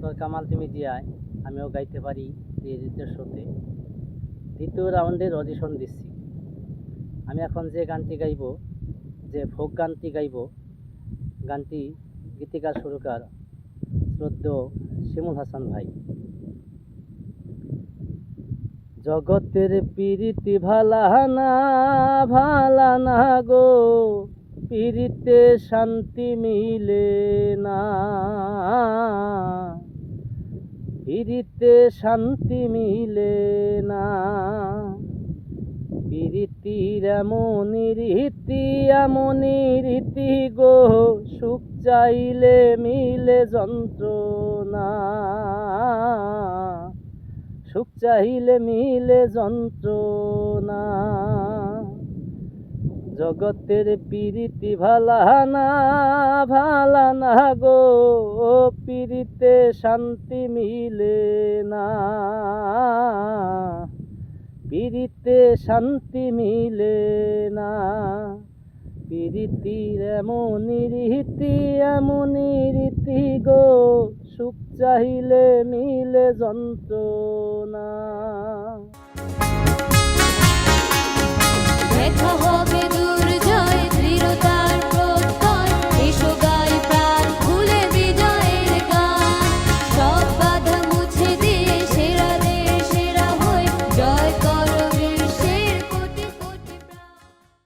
সরকার মাল্টিমিডিয়ায় আমিও গাইতে পারি রিয়েলিটির শোতে দ্বিতীয় রাউন্ডের অডিশন দিচ্ছি। আমি এখন যে গানটি গাইব, যে ফোক গানটি গাইব, গানটি গীতিকার সুরকার শ্রদ্ধেয় শিমুল হাসান ভাই। জগতের পিরিতি ভালানা ভালানা গো, পিরিতে শান্তি মিলে না, পিরিতে শান্তি মিলে না। পিরিতির এমনই রীতি গো, সুখ চাইলে মিলে যন্ত্রণা, সুখ চাইলে মিলে যন্ত্রণা। জগতের পিরিতি ভালানা ভালানা গো, পিরিতে শান্তি মিলে না, পিরিতে শান্তি মিলে না। পিরিতির এমনই রীতি গো, সুখ চাইলে মিলে যন্ত্রণা। দেখা হবে দুর্জয় দৃঢ়তার